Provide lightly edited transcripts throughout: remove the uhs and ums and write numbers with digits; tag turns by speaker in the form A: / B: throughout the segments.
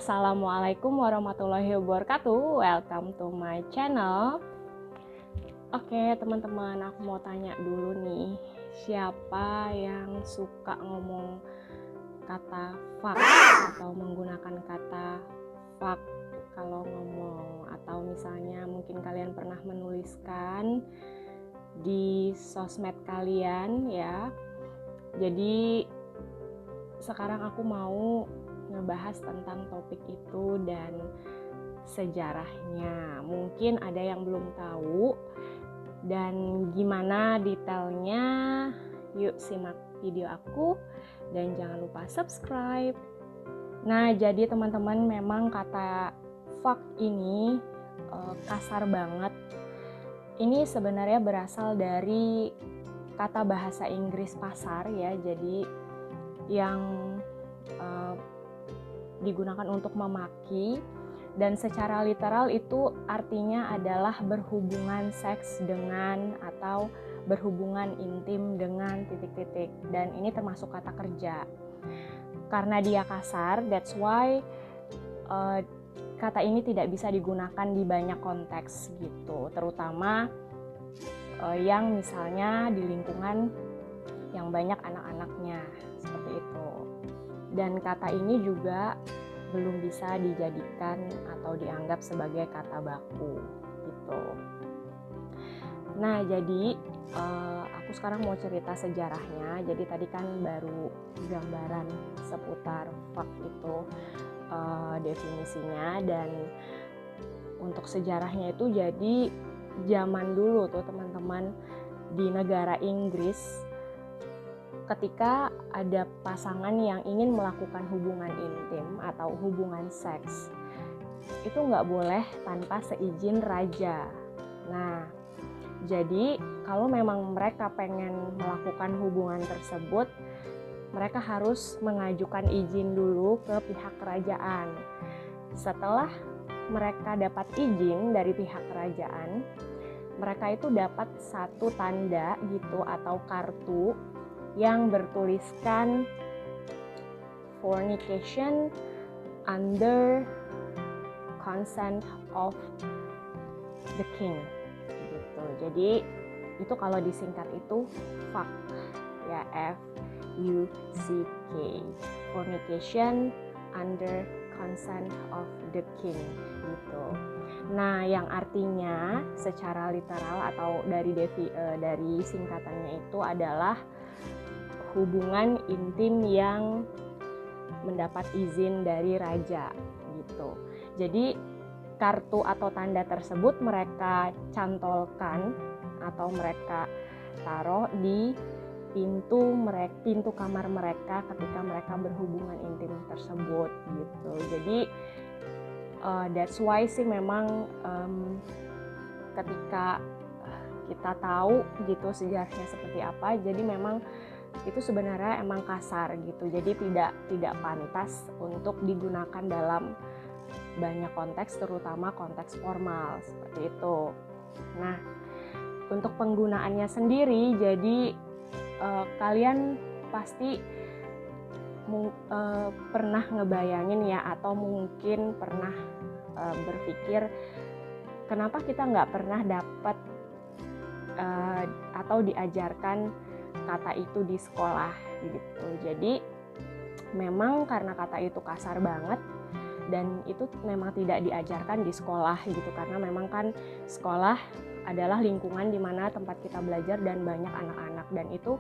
A: Assalamualaikum warahmatullahi wabarakatuh. Welcome to my channel. Oke teman-teman, aku mau tanya dulu nih, siapa yang suka ngomong kata fuck atau menggunakan kata fuck kalau ngomong, atau misalnya mungkin kalian pernah menuliskan di sosmed kalian ya. Jadi sekarang aku mau ngebahas tentang topik itu dan sejarahnya. Mungkin ada yang belum tahu dan gimana detailnya, yuk simak video aku dan jangan lupa subscribe. Nah, jadi teman-teman, memang kata fuck ini kasar banget. Ini sebenarnya berasal dari kata bahasa Inggris pasar ya, jadi yang digunakan untuk memaki, dan secara literal itu artinya adalah berhubungan seks dengan atau berhubungan intim dengan titik-titik, dan ini termasuk kata kerja. Karena dia kasar, that's why kata ini tidak bisa digunakan di banyak konteks gitu, terutama yang misalnya di lingkungan yang banyak anak-anaknya seperti itu. Dan kata ini juga belum bisa dijadikan atau dianggap sebagai kata baku gitu. Nah, jadi aku sekarang mau cerita sejarahnya. Jadi tadi kan baru gambaran seputar fuck itu definisinya, dan untuk sejarahnya itu jadi zaman dulu tuh teman-teman, di negara Inggris, ketika ada pasangan yang ingin melakukan hubungan intim atau hubungan seks, itu nggak boleh tanpa seizin raja. Nah, jadi kalau memang mereka pengen melakukan hubungan tersebut, mereka harus mengajukan izin dulu ke pihak kerajaan. Setelah mereka dapat izin dari pihak kerajaan, mereka itu dapat satu tanda gitu atau kartu yang bertuliskan fornication under consent of the king gitu. Jadi itu kalau disingkat itu fuck ya, FUCK, fornication under consent of the king gitu. Nah, yang artinya secara literal atau dari singkatannya itu adalah hubungan intim yang mendapat izin dari raja gitu. Jadi kartu atau tanda tersebut mereka cantolkan atau mereka taruh di pintu kamar mereka ketika mereka berhubungan intim tersebut gitu. Jadi that's why sih memang ketika kita tahu gitu sejarahnya seperti apa, jadi memang itu sebenarnya emang kasar gitu. Jadi tidak pantas untuk digunakan dalam banyak konteks, terutama konteks formal seperti itu. Nah, untuk penggunaannya sendiri, jadi kalian pasti pernah ngebayangin ya, atau mungkin pernah berpikir kenapa kita nggak pernah dapat atau diajarkan kata itu di sekolah gitu. Jadi memang karena kata itu kasar banget dan itu memang tidak diajarkan di sekolah gitu, karena memang kan sekolah adalah lingkungan di mana tempat kita belajar dan banyak anak-anak, dan itu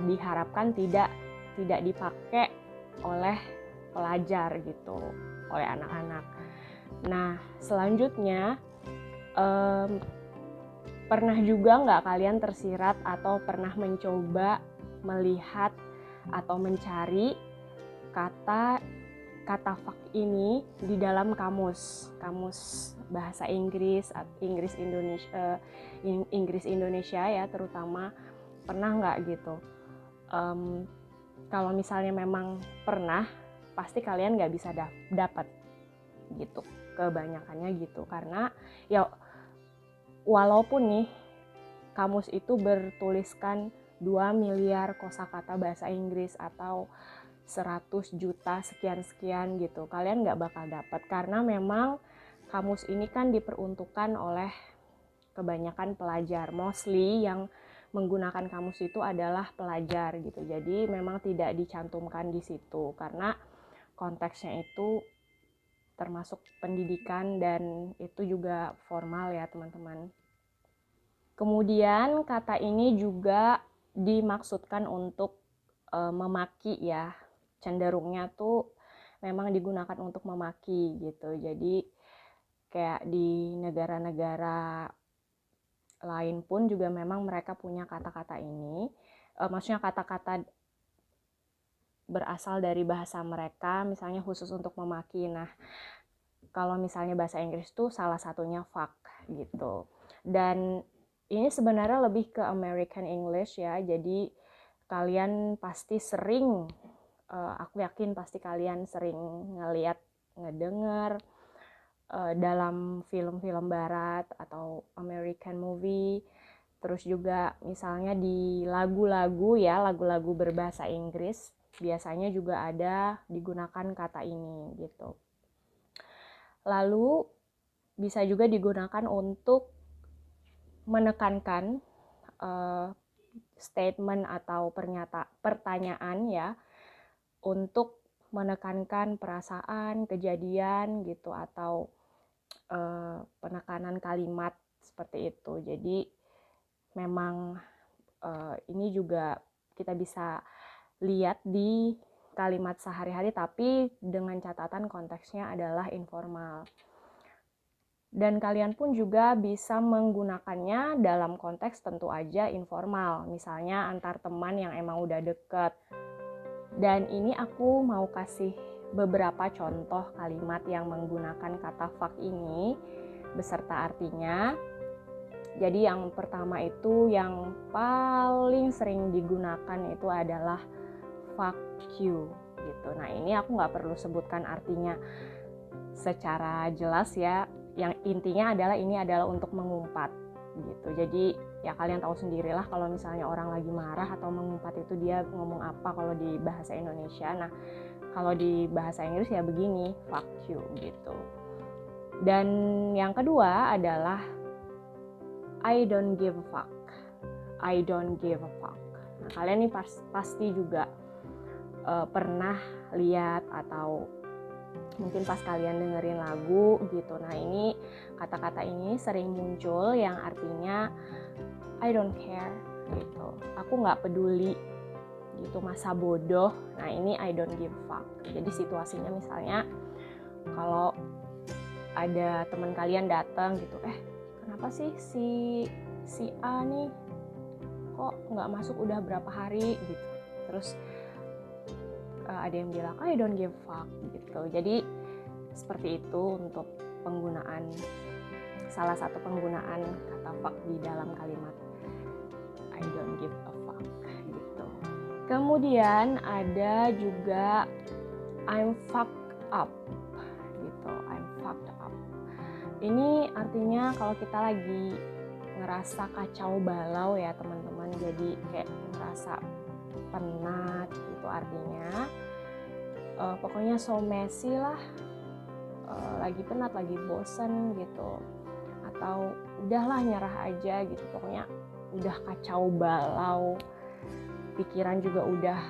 A: diharapkan tidak dipakai oleh pelajar gitu, oleh anak-anak. Nah, selanjutnya pernah juga nggak kalian tersirat atau pernah mencoba melihat atau mencari kata fuck ini di dalam kamus bahasa Inggris Indonesia ya, terutama pernah nggak gitu? Kalau misalnya memang pernah, pasti kalian nggak bisa dapat gitu, kebanyakannya gitu, karena ya walaupun nih kamus itu bertuliskan 2 miliar kosakata bahasa Inggris atau 100 juta sekian-sekian gitu. Kalian nggak bakal dapat karena memang kamus ini kan diperuntukkan oleh kebanyakan pelajar. Mostly yang menggunakan kamus itu adalah pelajar gitu. Jadi memang tidak dicantumkan di situ karena konteksnya itu termasuk pendidikan dan itu juga formal ya teman-teman. Kemudian kata ini juga dimaksudkan untuk memaki ya. Cenderungnya tuh memang digunakan untuk memaki gitu. Jadi kayak di negara-negara lain pun juga memang mereka punya kata-kata ini. Maksudnya kata-kata berasal dari bahasa mereka, misalnya khusus untuk memaki. Nah, kalau misalnya bahasa Inggris tuh salah satunya fuck gitu. Dan ini sebenarnya lebih ke American English ya. Jadi kalian pasti sering, aku yakin pasti kalian sering ngeliat, ngedenger dalam film-film barat atau American movie. Terus juga misalnya di lagu-lagu ya, lagu-lagu berbahasa Inggris biasanya juga ada digunakan kata ini gitu. Lalu bisa juga digunakan untuk menekankan statement atau pertanyaan ya, untuk menekankan perasaan, kejadian gitu, atau penekanan kalimat seperti itu. Jadi memang ini juga kita bisa lihat di kalimat sehari-hari, tapi dengan catatan konteksnya adalah informal. Dan kalian pun juga bisa menggunakannya dalam konteks tentu aja informal, misalnya antar teman yang emang udah deket. Dan ini aku mau kasih beberapa contoh kalimat yang menggunakan kata fuck ini beserta artinya. Jadi yang pertama itu yang paling sering digunakan itu adalah fuck you gitu. Nah ini aku nggak perlu sebutkan artinya secara jelas ya. Yang intinya adalah ini adalah untuk mengumpat gitu. Jadi ya kalian tahu sendirilah kalau misalnya orang lagi marah atau mengumpat itu dia ngomong apa kalau di bahasa Indonesia. Nah kalau di bahasa Inggris ya begini, fuck you gitu. Dan yang kedua adalah I don't give a fuck. I don't give a fuck. Nah, kalian nih pasti juga pernah lihat atau mungkin pas kalian dengerin lagu gitu. Nah, ini kata-kata ini sering muncul yang artinya I don't care gitu. Aku nggak peduli gitu, masa bodoh. Nah, ini I don't give a fuck. Jadi situasinya misalnya kalau ada teman kalian datang gitu, kenapa sih si A nih kok nggak masuk udah berapa hari gitu. Terus ada yang bilang I don't give a fuck gitu. Jadi seperti itu untuk penggunaan, salah satu penggunaan kata fuck di dalam kalimat I don't give a fuck gitu. Kemudian ada juga I'm fucked up gitu. I'm fucked up. Ini artinya kalau kita lagi ngerasa kacau balau ya teman-teman, jadi kayak ngerasa penat gitu artinya. Pokoknya so messy lah, lagi penat, lagi bosen gitu, atau udahlah nyerah aja gitu, pokoknya udah kacau balau, pikiran juga udah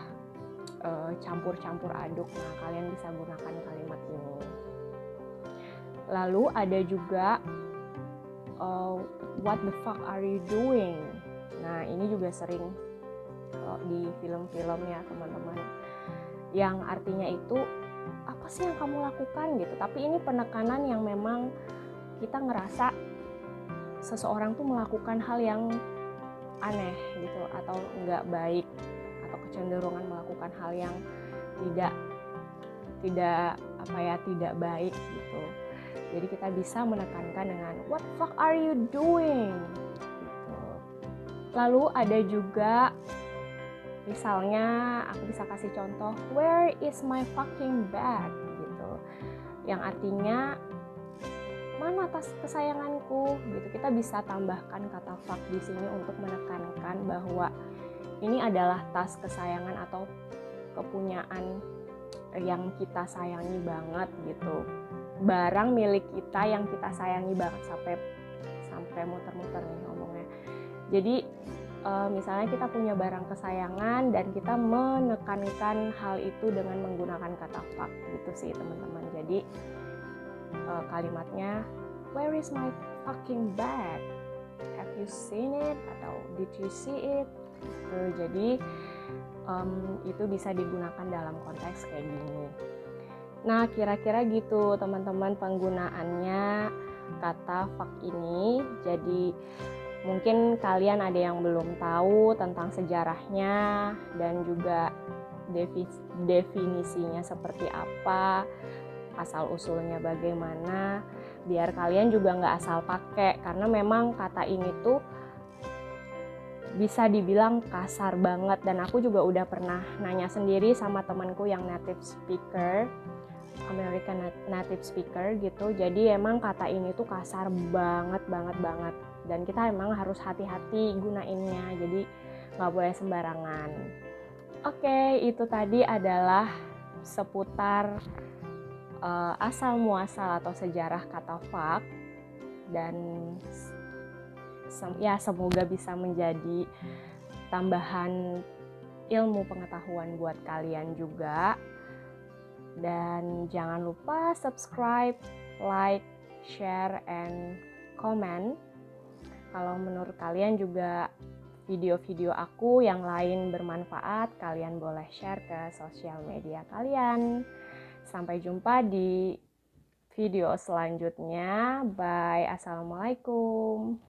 A: campur-campur aduk. Nah kalian bisa gunakan kalimat ini. Lalu ada juga what the fuck are you doing? Nah ini juga sering di film-film ya teman-teman, yang artinya itu apa sih yang kamu lakukan gitu. Tapi ini penekanan yang memang kita ngerasa seseorang tuh melakukan hal yang aneh gitu, atau nggak baik, atau kecenderungan melakukan hal yang tidak baik gitu. Jadi kita bisa menekankan dengan what the fuck are you doing gitu. Lalu ada juga misalnya aku bisa kasih contoh where is my fucking bag gitu, yang artinya mana tas kesayanganku gitu. Kita bisa tambahkan kata fuck di sini untuk menekankan bahwa ini adalah tas kesayangan atau kepunyaan yang kita sayangi banget gitu, barang milik kita yang kita sayangi banget, sampai muter-muter nih ngomongnya. Jadi misalnya kita punya barang kesayangan dan kita menekankan hal itu dengan menggunakan kata fuck gitu sih teman-teman. Jadi kalimatnya, where is my fucking bag? Have you seen it? Atau did you see it? Jadi itu bisa digunakan dalam konteks kayak gini. Nah, kira-kira gitu teman-teman penggunaannya kata fuck ini. Jadi mungkin kalian ada yang belum tahu tentang sejarahnya dan juga definisinya seperti apa, asal-usulnya bagaimana, biar kalian juga nggak asal pakai, karena memang kata ini tuh bisa dibilang kasar banget. Dan aku juga udah pernah nanya sendiri sama temanku yang native speaker, American native speaker gitu. Jadi emang kata ini tuh kasar banget. Dan kita emang harus hati-hati gunainnya, jadi nggak boleh sembarangan. Oke, itu tadi adalah seputar asal muasal atau sejarah kata fuck. Dan ya semoga bisa menjadi tambahan ilmu pengetahuan buat kalian juga. Dan jangan lupa subscribe, like, share, and comment. Kalau menurut kalian juga video-video aku yang lain bermanfaat, kalian boleh share ke sosial media kalian. Sampai jumpa di video selanjutnya. Bye. Assalamualaikum.